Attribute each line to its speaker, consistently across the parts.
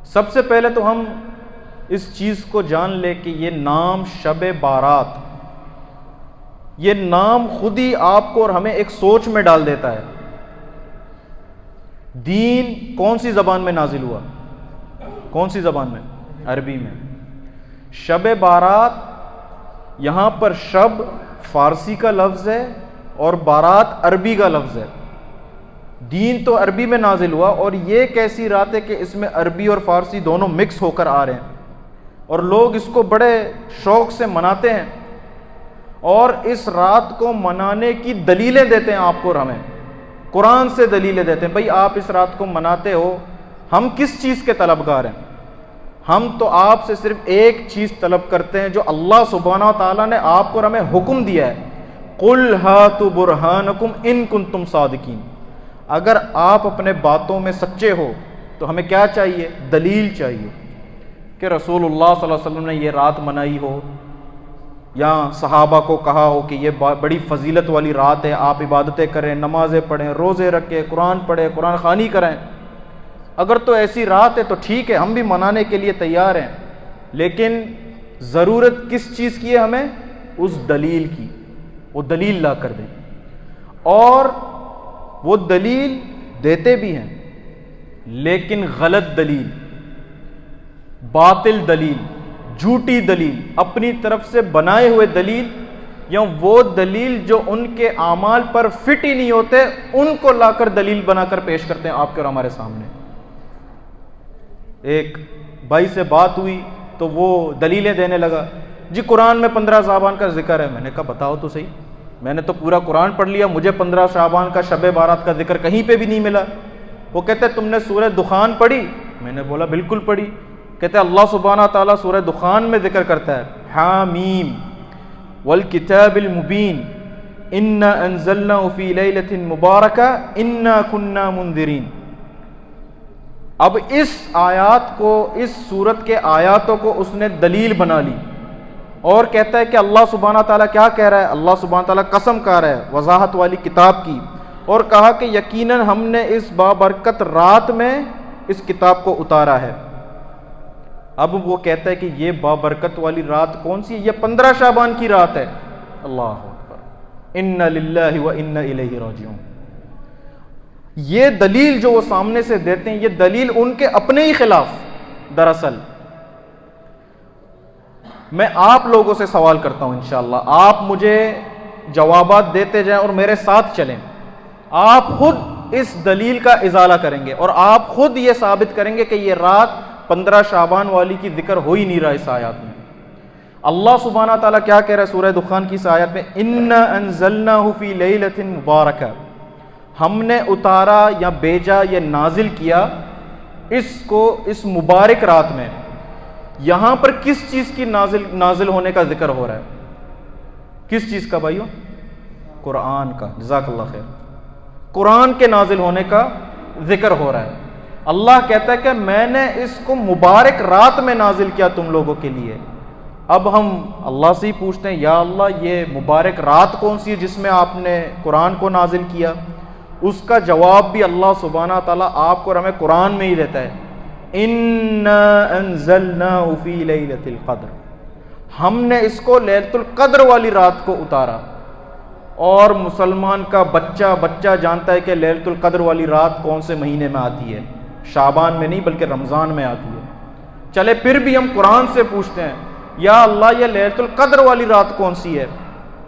Speaker 1: سب سے پہلے تو ہم اس چیز کو جان لے کہ یہ نام شب بارات، یہ نام خود ہی آپ کو اور ہمیں ایک سوچ میں ڈال دیتا ہے۔ دین کون سی زبان میں نازل ہوا؟ کون سی زبان میں؟ عربی میں۔ شب بارات، یہاں پر شب فارسی کا لفظ ہے اور بارات عربی کا لفظ ہے۔ دین تو عربی میں نازل ہوا، اور یہ ایک ایسی رات ہے کہ اس میں عربی اور فارسی دونوں مکس ہو کر آ رہے ہیں، اور لوگ اس کو بڑے شوق سے مناتے ہیں، اور اس رات کو منانے کی دلیلیں دیتے ہیں آپ کو اور ہمیں، قرآن سے دلیلیں دیتے ہیں۔ بھئی آپ اس رات کو مناتے ہو، ہم کس چیز کے طلبگار ہیں؟ ہم تو آپ سے صرف ایک چیز طلب کرتے ہیں جو اللہ سبحانہ و تعالیٰ نے آپ کو اور ہمیں حکم دیا ہے، قُلْ هَاتُوا بُرْهَانَكُمْ إِن كُنتُمْ صَادِقِينَ۔ اگر آپ اپنے باتوں میں سچے ہو تو ہمیں کیا چاہیے؟ دلیل چاہیے کہ رسول اللہ صلی اللہ علیہ وسلم نے یہ رات منائی ہو، یا صحابہ کو کہا ہو کہ یہ بڑی فضیلت والی رات ہے، آپ عبادتیں کریں، نمازیں پڑھیں، روزے رکھیں، قرآن پڑھیں، قرآن خوانی کریں۔ اگر تو ایسی رات ہے تو ٹھیک ہے، ہم بھی منانے کے لیے تیار ہیں، لیکن ضرورت کس چیز کی ہے ہمیں؟ اس دلیل کی، وہ دلیل لا کر دیں۔ اور وہ دلیل دیتے بھی ہیں، لیکن غلط دلیل، باطل دلیل، جھوٹی دلیل، اپنی طرف سے بنائے ہوئے دلیل، یا وہ دلیل جو ان کے اعمال پر فٹ ہی نہیں ہوتے، ان کو لا کر دلیل بنا کر پیش کرتے ہیں آپ کے اور ہمارے سامنے۔ ایک بھائی سے بات ہوئی تو وہ دلیلیں دینے لگا، جی قرآن میں 15 شعبان کا ذکر ہے۔ میں نے کہا بتاؤ تو صحیح، میں نے تو پورا قرآن پڑھ لیا، مجھے 15 شعبان کا شب بارات کا ذکر کہیں پہ بھی نہیں ملا۔ وہ کہتے تم نے سورہ دخان پڑھی؟ میں نے بولا بالکل پڑھی۔ کہتے اللہ سبحانہ تعالیٰ سورہ دخان میں ذکر کرتا ہے، حامیم والکتاب المبین انا انزلناہ فی لیلۃ مبارکہ انا کنا منذرین۔ اب اس آیات کو، اس سورت کے آیاتوں کو اس نے دلیل بنا لی، اور کہتا ہے کہ اللہ سبحانہ تعالیٰ کیا کہہ رہا ہے؟ اللہ سبحانہ تعالیٰ قسم کھا رہا ہے وضاحت والی کتاب کی، اور کہا کہ یقیناً ہم نے اس بابرکت رات میں اس کتاب کو اتارا ہے۔ اب وہ کہتا ہے کہ یہ بابرکت والی رات کون سی ہے؟ یہ 15 شعبان کی رات ہے۔ اللہ اکبر، انا للہ و انا الیہ راجعون۔ یہ دلیل جو وہ سامنے سے دیتے ہیں، یہ دلیل ان کے اپنے ہی خلاف۔ دراصل میں آپ لوگوں سے سوال کرتا ہوں، انشاءاللہ آپ مجھے جوابات دیتے جائیں اور میرے ساتھ چلیں، آپ خود اس دلیل کا ازالہ کریں گے، اور آپ خود یہ ثابت کریں گے کہ یہ رات 15 شعبان والی کی ذکر ہو ہی نہیں رہا اس آیات میں۔ اللہ سبحانہ تعالیٰ کیا کہہ رہا ہے سورہ دخان کی اس آیت میں؟ انا انزلناہ فی لیلۃ مبارکہ، ہم نے اتارا یا بھیجا یا نازل کیا اس کو اس مبارک رات میں۔ یہاں پر کس چیز کی نازل ہونے کا ذکر ہو رہا ہے؟ کس چیز کا بھائیو؟ قرآن کا۔ جزاک اللہ خیر، قرآن کے نازل ہونے کا ذکر ہو رہا ہے۔ اللہ کہتا ہے کہ میں نے اس کو مبارک رات میں نازل کیا تم لوگوں کے لیے۔ اب ہم اللہ سے ہی پوچھتے ہیں، یا اللہ یہ مبارک رات کون سی ہے جس میں آپ نے قرآن کو نازل کیا؟ اس کا جواب بھی اللہ سبحانہ تعالیٰ آپ کو اور ہمیں قرآن میں ہی دیتا ہے، انا انزلناہ فی لیلۃ القدر، ہم نے اس کو لیلۃ القدر والی رات کو اتارا۔ اور مسلمان کا بچہ جانتا ہے کہ لیلۃ القدر والی رات کون سے مہینے میں آتی ہے؟ شعبان میں نہیں بلکہ رمضان میں آتی ہے۔ چلے پھر بھی ہم قرآن سے پوچھتے ہیں، یا اللہ یہ لیلۃ القدر والی رات کون سی ہے؟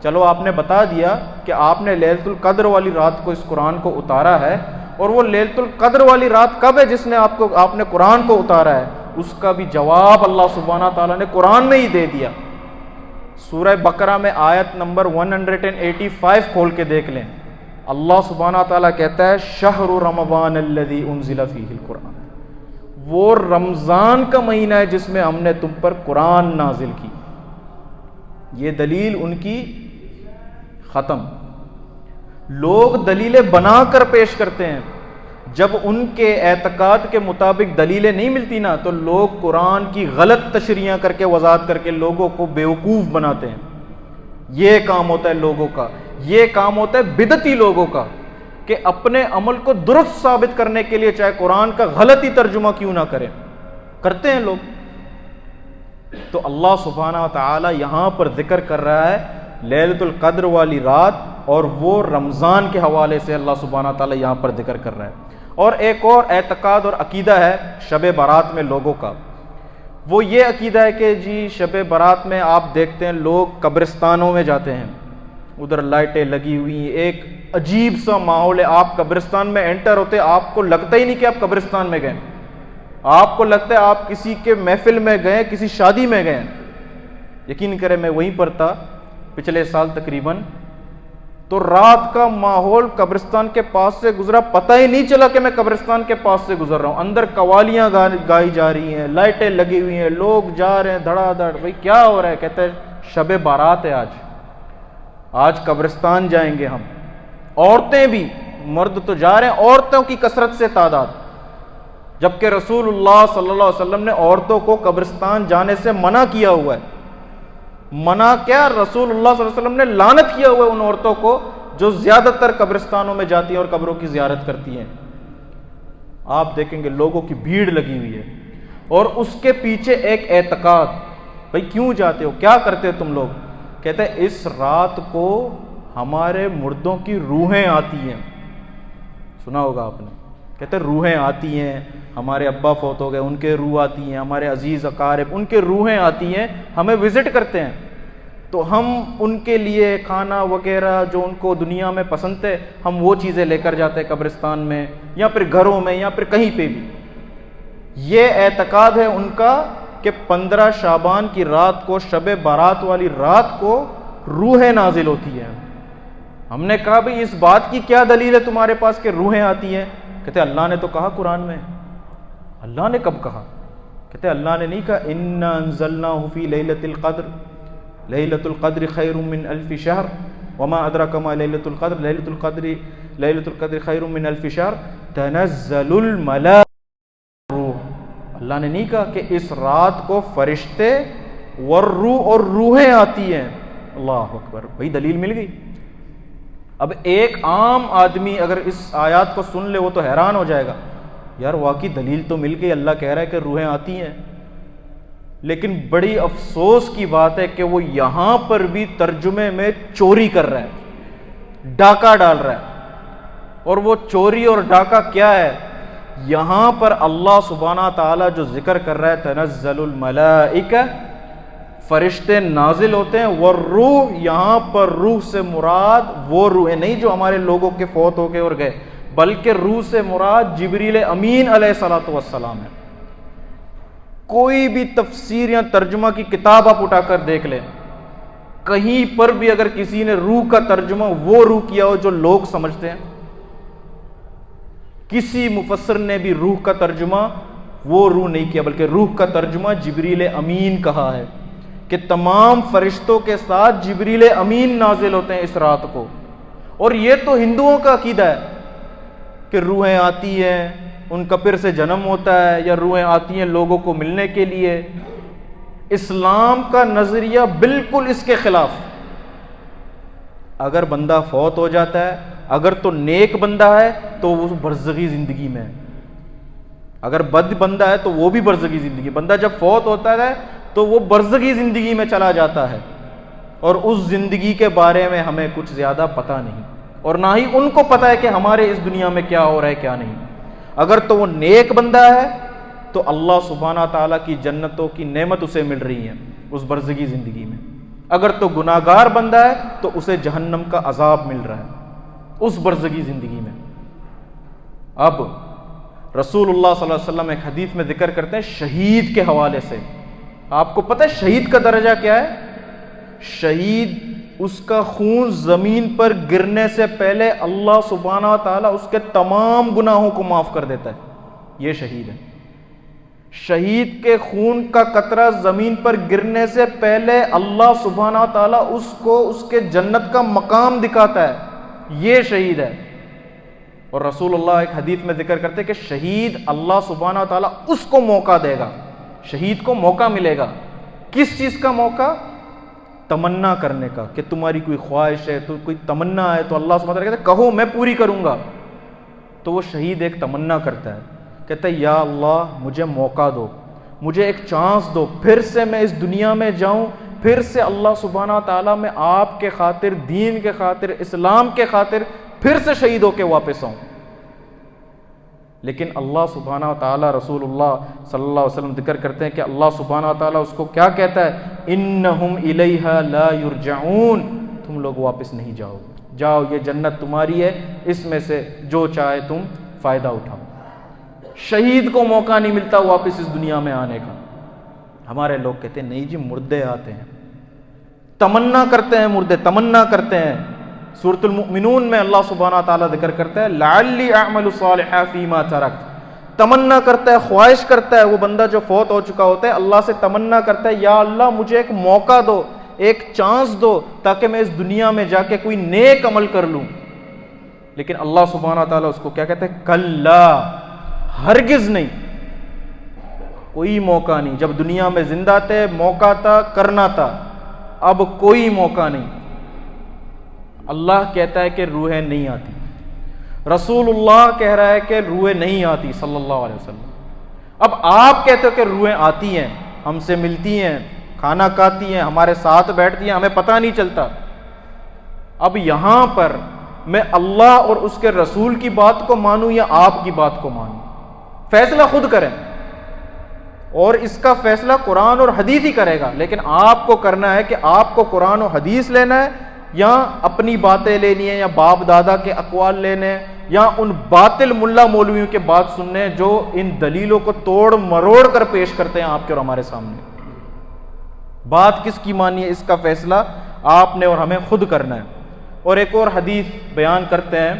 Speaker 1: چلو آپ نے بتا دیا کہ آپ نے لیلۃ القدر والی رات کو اس قرآن کو اتارا ہے، اور وہ لیلۃ القدر والی رات کب ہے جس نے آپ نے قرآن کو اتارا ہے؟ اس کا بھی جواب اللہ سبحانہ تعالیٰ نے قرآن میں ہی دے دیا۔ سورہ بقرہ میں آیت نمبر 185 کھول کے دیکھ لیں، اللہ سبحانہ تعالیٰ کہتا ہے شہر رمضان الذی انزل فیہ القرآن، وہ رمضان کا مہینہ ہے جس میں ہم نے تم پر قرآن نازل کی۔ یہ دلیل ان کی ختم۔ لوگ دلیلیں بنا کر پیش کرتے ہیں، جب ان کے اعتقاد کے مطابق دلیلیں نہیں ملتی نا تو لوگ قرآن کی غلط تشریحاں کر کے وضاحت کر کے لوگوں کو بیوقوف بناتے ہیں۔ یہ کام ہوتا ہے لوگوں کا، یہ کام ہوتا ہے بدعتی لوگوں کا، کہ اپنے عمل کو درست ثابت کرنے کے لیے چاہے قرآن کا غلطی ترجمہ کیوں نہ کریں، کرتے ہیں لوگ. تو اللہ سبحانہ و تعالی یہاں پر ذکر کر رہا ہے لیلۃ القدر والی رات، اور وہ رمضان کے حوالے سے اللہ سبحانہ و تعالی یہاں پر ذکر کر رہا ہے. اور ایک اور اعتقاد اور عقیدہ ہے شب برات میں لوگوں کا. وہ یہ عقیدہ ہے کہ جی شب برات میں آپ دیکھتے ہیں لوگ قبرستانوں میں جاتے ہیں، ادھر لائٹیں لگی ہوئی ہیں، ایک عجیب سا ماحول ہے. آپ قبرستان میں انٹر ہوتے آپ کو لگتا ہی نہیں کہ آپ قبرستان میں گئے، آپ کو لگتا ہے آپ کسی کے محفل میں گئے، کسی شادی میں گئے. یقین کریں میں وہیں پر تھا پچھلے سال تقریباً، تو رات کا ماحول قبرستان کے پاس سے گزرا، پتہ ہی نہیں چلا کہ میں قبرستان کے پاس سے گزر رہا ہوں. اندر قوالیاں گائی جا رہی ہیں، لائٹیں لگی ہوئی ہیں، لوگ جا رہے ہیں دھڑا دھڑ. بھائی کیا ہو رہا ہے؟ کہتے ہیں شب بارات ہے، آج قبرستان جائیں گے ہم. عورتیں بھی، مرد تو جا رہے ہیں، عورتوں کی کثرت سے تعداد، جبکہ رسول اللہ صلی اللہ علیہ وسلم نے عورتوں کو قبرستان جانے سے منع کیا ہوا ہے. منع کیا، رسول اللہ صلی اللہ علیہ وسلم نے لعنت کیا ہوا ہے ان عورتوں کو جو زیادہ تر قبرستانوں میں جاتی ہیں اور قبروں کی زیارت کرتی ہیں. آپ دیکھیں گے لوگوں کی بھیڑ لگی ہوئی ہے، اور اس کے پیچھے ایک اعتقاد. بھائی کیوں جاتے ہو، کیا کرتے ہو تم لوگ؟ کہتے ہیں اس رات کو ہمارے مردوں کی روحیں آتی ہیں. سنا ہوگا آپ نے، کہتے ہیں روحیں آتی ہیں، ہمارے ابا فوت ہو گئے ان کے روح آتی ہیں، ہمارے عزیز اقارب ان کے روحیں آتی ہیں، ہمیں وزٹ کرتے ہیں. تو ہم ان کے لیے کھانا وغیرہ جو ان کو دنیا میں پسند ہے ہم وہ چیزیں لے کر جاتے ہیں قبرستان میں، یا پھر گھروں میں، یا پھر کہیں پہ بھی. یہ اعتقاد ہے ان کا کہ 15 شعبان کی رات کو، شب بارات والی رات کو روحیں نازل ہوتی ہیں. ہم نے کہا بھئی اس بات کی کیا دلیل ہے تمہارے پاس کہ روحیں آتی ہیں؟ کہتے اللہ نے تو کہا قرآن میں. اللہ نے کب کہا؟ کہتے اللہ نے نہیں کہا انا انزلناہ فی لیلۃ القدر، لیلۃ القدر خیر من الف شہر وما ادراک ما لیلۃ القدر، لیلۃ القدر خیر من الف شہر تنزل الملائکۃ روح. اللہ نے نہیں کہا کہ اس رات کو فرشتے والروح اور روحیں آتی ہیں. اللہ اکبر، بھئی دلیل مل گئی. اب ایک عام آدمی اگر اس آیات کو سن لے وہ تو حیران ہو جائے گا، یار واقعی دلیل تو مل گئی، اللہ کہہ رہا ہے کہ روحیں آتی ہیں. لیکن بڑی افسوس کی بات ہے کہ وہ یہاں پر بھی ترجمے میں چوری کر رہا ہے، ڈاکہ ڈال رہا ہے. اور وہ چوری اور ڈاکہ کیا ہے؟ یہاں پر اللہ سبحانہ تعالیٰ جو ذکر کر رہا ہے تنزل الملائکہ، فرشتے نازل ہوتے ہیں، والروح، یہاں پر روح سے مراد وہ روحیں نہیں جو ہمارے لوگوں کے فوت ہو گئے اور گئے، بلکہ روح سے مراد جبریل امین علیہ الصلوۃ والسلام ہے. کوئی بھی تفسیر یا ترجمہ کی کتاب آپ اٹھا کر دیکھ لیں، کہیں پر بھی اگر کسی نے روح کا ترجمہ وہ روح کیا ہو جو لوگ سمجھتے ہیں، کسی مفسر نے بھی روح کا ترجمہ وہ روح نہیں کیا، بلکہ روح کا ترجمہ جبریل امین کہا ہے کہ تمام فرشتوں کے ساتھ جبریل امین نازل ہوتے ہیں اس رات کو. اور یہ تو ہندوؤں کا عقیدہ ہے کہ روحیں آتی ہیں، ان کا پھر سے جنم ہوتا ہے، یا روحیں آتی ہیں لوگوں کو ملنے کے لیے. اسلام کا نظریہ بالکل اس کے خلاف. اگر بندہ فوت ہو جاتا ہے، اگر تو نیک بندہ ہے تو وہ برزخی زندگی میں ہے، اگر بد بندہ ہے تو وہ بھی برزخی زندگی. بندہ جب فوت ہوتا ہے تو وہ برزخی زندگی میں چلا جاتا ہے، اور اس زندگی کے بارے میں ہمیں کچھ زیادہ پتہ نہیں، اور نہ ہی ان کو پتہ ہے کہ ہمارے اس دنیا میں کیا ہو رہا ہے کیا نہیں. اگر تو وہ نیک بندہ ہے تو اللہ سبحانہ تعالیٰ کی جنتوں کی نعمت اسے مل رہی ہے اس برزخی زندگی میں. اگر تو گناہگار بندہ ہے تو اسے جہنم کا عذاب مل رہا ہے اس برزخی زندگی میں. اب رسول اللہ صلی اللہ علیہ وسلم ایک حدیث میں ذکر کرتے ہیں شہید کے حوالے سے. آپ کو پتہ ہے شہید کا درجہ کیا ہے؟ شہید، اس کا خون زمین پر گرنے سے پہلے اللہ سبحانہ تعالیٰ اس کے تمام گناہوں کو معاف کر دیتا ہے. یہ شہید ہے. شہید کے خون کا قطرہ زمین پر گرنے سے پہلے اللہ سبحانہ تعالیٰ اس کو اس کے جنت کا مقام دکھاتا ہے. یہ شہید ہے. اور رسول اللہ ایک حدیث میں ذکر کرتے ہیں کہ شہید اللہ سبحانہ تعالیٰ اس کو موقع دے گا، شہید کو موقع ملے گا. کس چیز کا موقع؟ تمنا کرنے کا، کہ تمہاری کوئی خواہش ہے، تو کوئی تمنا ہے تو اللہ سبحانہ تعالیٰ کہتا ہے کہو میں پوری کروں گا. تو وہ شہید ایک تمنا کرتا ہے، کہتا ہے یا اللہ مجھے موقع دو، مجھے ایک چانس دو، پھر سے میں اس دنیا میں جاؤں، پھر سے اللہ سبحانہ تعالیٰ میں آپ کے خاطر، دین کے خاطر، اسلام کے خاطر پھر سے شہید ہو کے واپس آؤں۔ لیکن اللہ سبحانہ تعالیٰ، رسول اللہ صلی اللہ علیہ وسلم ذکر کرتے ہیں کہ اللہ سبحانہ تعالیٰ اس کو کیا کہتا ہے، انہم الیہا لا یرجعون، تم لوگ واپس نہیں جاؤ، جاؤ یہ جنت تمہاری ہے، اس میں سے جو چاہے تم فائدہ اٹھاؤ۔ شہید کو موقع نہیں ملتا واپس اس دنیا میں آنے کا۔ ہمارے لوگ کہتے ہیں نہیں جی مردے آتے ہیں، تمنا کرتے ہیں، مردے تمنا کرتے ہیں۔ سورۃ المؤمنون میں اللہ سبحانہ تعالیٰ ذکر کرتا ہے لعلی اعمل صالحا فیما ترکت، تمنا کرتا ہے، خواہش کرتا ہے وہ بندہ جو فوت ہو چکا ہوتا ہے، اللہ سے تمنا کرتا ہے یا اللہ مجھے ایک موقع دو، ایک چانس دو تاکہ میں اس دنیا میں جا کے کوئی نیک عمل کر لوں۔ لیکن اللہ سبحانہ تعالیٰ اس کو کیا کہتا ہے، کلا، ہرگز نہیں، کوئی موقع نہیں۔ جب دنیا میں زندہ تھے موقع تھا، کرنا تھا، اب کوئی موقع نہیں۔ اللہ کہتا ہے کہ روحیں نہیں آتی، رسول اللہ کہہ رہا ہے کہ روحیں نہیں آتی صلی اللہ علیہ وسلم۔ اب آپ کہتے ہو کہ روحیں آتی ہیں، ہم سے ملتی ہیں، کھانا کھاتی ہیں، ہمارے ساتھ بیٹھتی ہیں، ہمیں پتہ نہیں چلتا۔ اب یہاں پر میں اللہ اور اس کے رسول کی بات کو مانوں یا آپ کی بات کو مانوں؟ فیصلہ خود کریں، اور اس کا فیصلہ قرآن اور حدیث ہی کرے گا۔ لیکن آپ کو کرنا ہے کہ آپ کو قرآن و حدیث لینا ہے، یا اپنی باتیں لینی ہے، یا باپ دادا کے اقوال لینے ہیں، یا ان باطل ملا مولویوں کے بات سننے ہیں جو ان دلیلوں کو توڑ مروڑ کر پیش کرتے ہیں آپ کے اور ہمارے سامنے۔ بات کس کی مانی ہے، اس کا فیصلہ آپ نے اور ہمیں خود کرنا ہے۔ اور ایک اور حدیث بیان کرتے ہیں،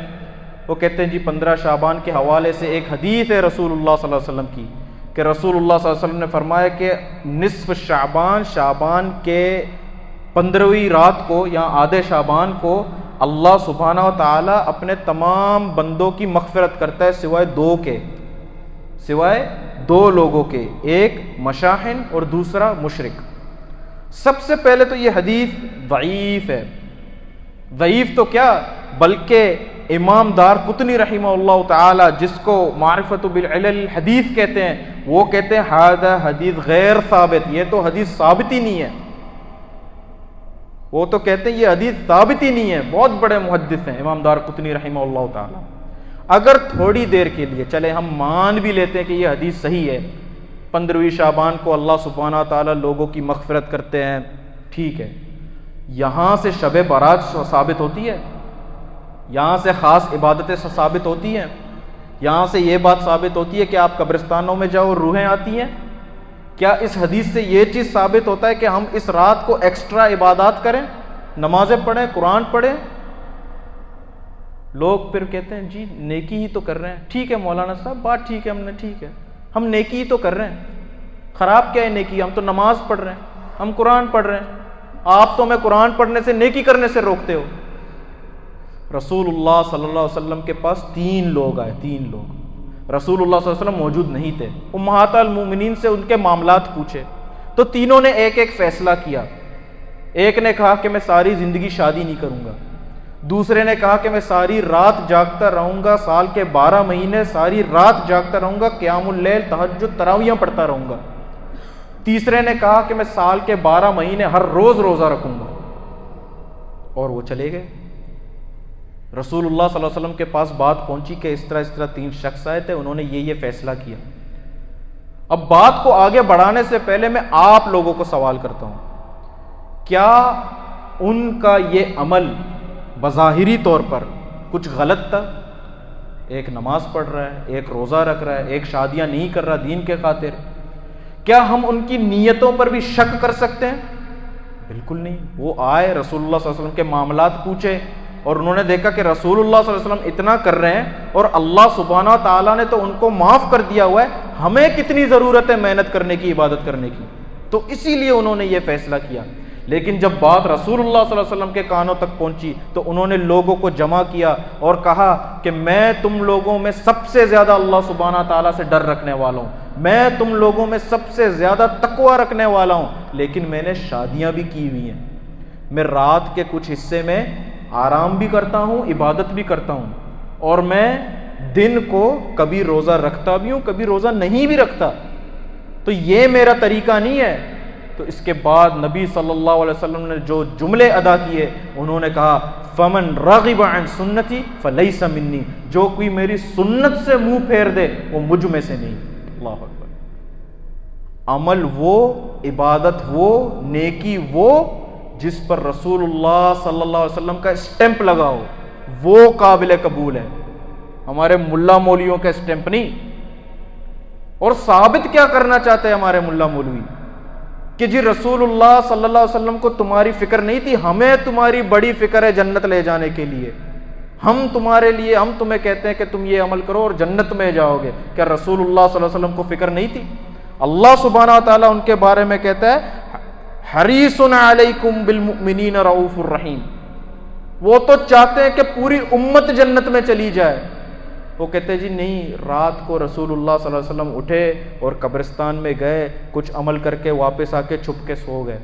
Speaker 1: وہ کہتے ہیں جی 15 شعبان کے حوالے سے ایک حدیث ہے رسول اللہ صلی اللہ علیہ وسلم کی، کہ رسول اللہ صلی اللہ علیہ وسلم نے فرمایا کہ نصف شعبان، شعبان کے 15ویں رات کو یا آدھے شعبان کو اللہ سبحانہ و تعالیٰ اپنے تمام بندوں کی مغفرت کرتا ہے سوائے دو کے، سوائے دو لوگوں کے، ایک مشاحن اور دوسرا مشرک۔ سب سے پہلے تو یہ حدیث ضعیف ہے، ضعیف تو کیا بلکہ امام دار قطنی رحمہ اللہ تعالی جس کو معرفت بالعلل حدیث کہتے ہیں، وہ کہتے ہیں ھذا حدیث غیر ثابت، یہ تو حدیث ثابت ہی نہیں ہے۔ وہ تو کہتے ہیں یہ حدیث ثابت ہی نہیں ہے، بہت بڑے محدث ہیں امام دار قطنی رحمہ اللہ تعالی۔ اگر تھوڑی دیر کے لیے چلے ہم مان بھی لیتے ہیں کہ یہ حدیث صحیح ہے، 15ویں شعبان کو اللہ سبحانہ تعالی لوگوں کی مغفرت کرتے ہیں، ٹھیک ہے، یہاں سے شب برات ثابت ہوتی ہے، یہاں سے خاص عبادتیں ثابت ہوتی ہیں، یہاں سے یہ بات ثابت ہوتی ہے کہ آپ قبرستانوں میں جاؤ روحیں آتی ہیں؟ کیا اس حدیث سے یہ چیز ثابت ہوتا ہے کہ ہم اس رات کو ایکسٹرا عبادات کریں، نمازیں پڑھیں، قرآن پڑھیں؟ لوگ پھر کہتے ہیں جی نیکی ہی تو کر رہے ہیں۔ ٹھیک ہے مولانا صاحب، بات ٹھیک ہے، ٹھیک ہے، ہم نیکی ہی تو کر رہے ہیں، خراب کیا ہے نیکی؟ ہم تو نماز پڑھ رہے ہیں، ہم قرآن پڑھ رہے ہیں، آپ تو ہمیں قرآن پڑھنے سے، نیکی کرنے سے روکتے ہو۔ رسول اللہ صلی اللہ علیہ وسلم کے پاس 3 لوگ آئے، 3 لوگ، رسول اللہ صلی اللہ علیہ وسلم موجود نہیں تھے، امہات المومنین سے ان کے معاملات پوچھے تو تینوں نے ایک ایک فیصلہ کیا۔ ایک نے کہا کہ میں ساری زندگی شادی نہیں کروں گا، دوسرے نے کہا کہ میں ساری رات جاگتا رہوں گا، سال کے 12 مہینے ساری رات جاگتا رہوں گا، قیام اللیل، تہجد، تراویحیں پڑھتا رہوں گا۔ تیسرے نے کہا کہ میں سال کے 12 مہینے ہر روز روزہ رکھوں گا، اور وہ چلے گئے۔ رسول اللہ صلی اللہ علیہ وسلم کے پاس بات پہنچی کہ اس طرح 3 شخص آئے تھے، انہوں نے یہ فیصلہ کیا۔ اب بات کو آگے بڑھانے سے پہلے میں آپ لوگوں کو سوال کرتا ہوں، کیا ان کا یہ عمل بظاہری طور پر کچھ غلط تھا؟ ایک نماز پڑھ رہا ہے، ایک روزہ رکھ رہا ہے، ایک شادیاں نہیں کر رہا دین کے خاطر، کیا ہم ان کی نیتوں پر بھی شک کر سکتے ہیں؟ بالکل نہیں۔ وہ آئے، رسول اللہ صلی اللہ علیہ وسلم کے معاملات پوچھے، اور انہوں نے دیکھا کہ رسول اللہ صلی اللہ علیہ وسلم اتنا کر رہے ہیں اور اللہ سبحانہ تعالیٰ نے تو ان کو معاف کر دیا ہوا ہے، ہمیں کتنی ضرورت ہے محنت کرنے کی، عبادت کرنے کی؟ تو اسی لیے انہوں نے یہ فیصلہ کیا۔ لیکن جب بات رسول اللہ صلی اللہ علیہ وسلم کے کانوں تک پہنچی تو انہوں نے لوگوں کو جمع کیا اور کہا کہ میں تم لوگوں میں سب سے زیادہ اللہ سبحانہ تعالیٰ سے ڈر رکھنے والا ہوں، میں تم لوگوں میں سب سے زیادہ تقوی رکھنے والا ہوں، لیکن میں نے شادیاں بھی کی ہوئی ہیں، میں رات کے کچھ حصے میں آرام بھی کرتا ہوں، عبادت بھی کرتا ہوں، اور میں دن کو کبھی روزہ رکھتا بھی ہوں، کبھی روزہ نہیں بھی رکھتا۔ تو یہ میرا طریقہ نہیں ہے. تو اس کے بعد نبی صلی اللہ علیہ وسلم نے جو جملے ادا کیے, انہوں نے کہا فمن رغب عن سنتی فلیس منی, جو کوئی میری سنت سے منہ پھیر دے وہ مجھ میں سے نہیں. اللہ اکبر. عمل وہ, عبادت وہ, نیکی وہ جس پر رسول اللہ صلی اللہ علیہ وسلم کا اسٹیمپ لگا ہو, وہ قابل قبول ہے, ہمارے ملا مولویوں کا اسٹیمپ نہیں. اور ثابت کیا کرنا چاہتے ہیں ہمارے ملا مولوی کہ جی رسول اللہ صلی اللہ علیہ وسلم کو تمہاری فکر نہیں تھی, ہمیں تمہاری بڑی فکر ہے جنت لے جانے کے لیے. ہم تمہارے لیے, ہم تمہیں کہتے ہیں کہ تم یہ عمل کرو اور جنت میں جاؤ گے. کیا رسول اللہ صلی اللہ علیہ وسلم کو فکر نہیں تھی؟ اللہ سبحانہ و تعالیٰ ان کے بارے میں کہتا ہے حریص علیکم بالمؤمنین رؤوف الرحیم. وہ تو چاہتے ہیں کہ پوری امت جنت میں چلی جائے. وہ کہتے ہیں جی نہیں, رات کو رسول اللہ صلی اللہ علیہ وسلم اٹھے اور قبرستان میں گئے, کچھ عمل کر کے واپس آ کے چھپ کے سو گئے.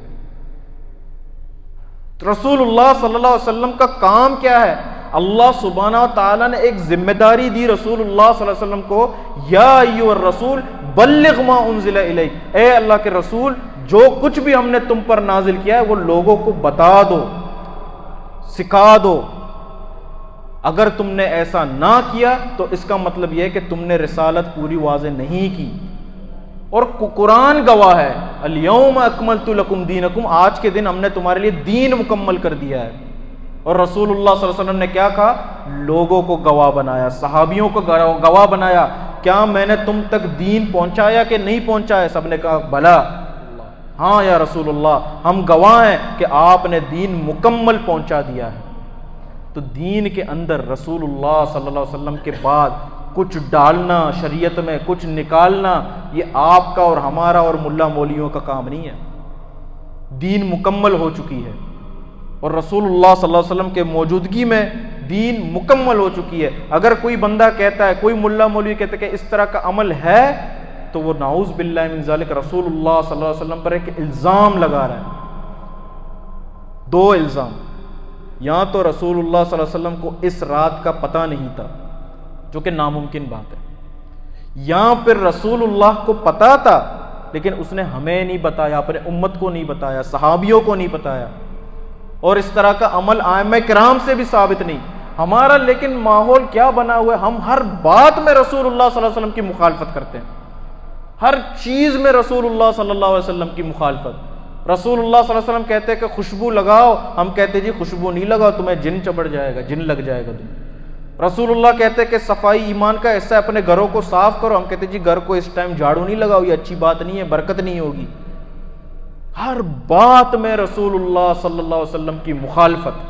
Speaker 1: رسول اللہ صلی اللہ علیہ وسلم کا کام کیا ہے؟ اللہ سبحانہ و تعالیٰ نے ایک ذمہ داری دی رسول اللہ صلی اللہ علیہ وسلم کو, یا ایھا الرسول بلغ ما انزل الیک, اے اللہ کے رسول جو کچھ بھی ہم نے تم پر نازل کیا ہے وہ لوگوں کو بتا دو, سکھا دو. اگر تم نے ایسا نہ کیا تو اس کا مطلب یہ ہے کہ تم نے رسالت پوری واضح نہیں کی. اور قرآن گواہ ہے, الیوم اکملت لکم دینکم, آج کے دن ہم نے تمہارے لیے دین مکمل کر دیا ہے. اور رسول اللہ صلی اللہ علیہ وسلم نے کیا کہا؟ لوگوں کو گواہ بنایا, صحابیوں کو گواہ بنایا, کیا میں نے تم تک دین پہنچایا کہ نہیں پہنچایا؟ سب نے کہا بلا, ہاں یا رسول اللہ ہم گواہ ہیں کہ آپ نے دین مکمل پہنچا دیا ہے. تو دین کے اندر رسول اللہ صلی اللہ علیہ وسلم کے بعد کچھ ڈالنا, شریعت میں کچھ نکالنا, یہ آپ کا اور ہمارا اور ملا مولیوں کا کام نہیں ہے. دین مکمل ہو چکی ہے اور رسول اللہ صلی اللہ علیہ وسلم کے موجودگی میں دین مکمل ہو چکی ہے. اگر کوئی بندہ کہتا ہے, کوئی ملا مولوی کہتا ہے کہ اس طرح کا عمل ہے, تو وہ نعوذ باللہ من ذالک رسول اللہ صلی اللہ علیہ وسلم پر ایک الزام لگا رہا ہے. دو الزام, یا تو رسول اللہ صلی اللہ علیہ وسلم کو اس رات کا پتہ نہیں تھا, جو کہ ناممکن بات ہے, یا پھر رسول اللہ کو پتہ تھا لیکن اس نے ہمیں نہیں بتایا, اپنے امت کو نہیں بتایا, صحابیوں کو نہیں بتایا. اور اس طرح کا عمل ائمہ کرام سے بھی ثابت نہیں. ہمارا لیکن ماحول کیا بنا ہوا ہے, ہم ہر بات میں رسول اللہ صلی اللہ علیہ وسلم کی مخالفت کرتے ہیں, ہر چیز میں رسول اللہ صلی اللہ علیہ وسلم کی مخالفت. رسول اللہ صلی اللہ علیہ وسلم کہتے ہیں کہ خوشبو لگاؤ, ہم کہتے ہیں جی خوشبو نہیں لگاؤ, تمہیں جن چبڑ جائے گا, جن لگ جائے گا تمہیں. رسول اللہ کہتے ہیں کہ صفائی ایمان کا حصہ ہے, اپنے گھروں کو صاف کرو, ہم کہتے ہیں جی گھر کو اس ٹائم جھاڑو نہیں لگاؤ, یہ اچھی بات نہیں ہے, برکت نہیں ہوگی. ہر بات میں رسول اللہ صلی اللہ علیہ وسلم کی مخالفت.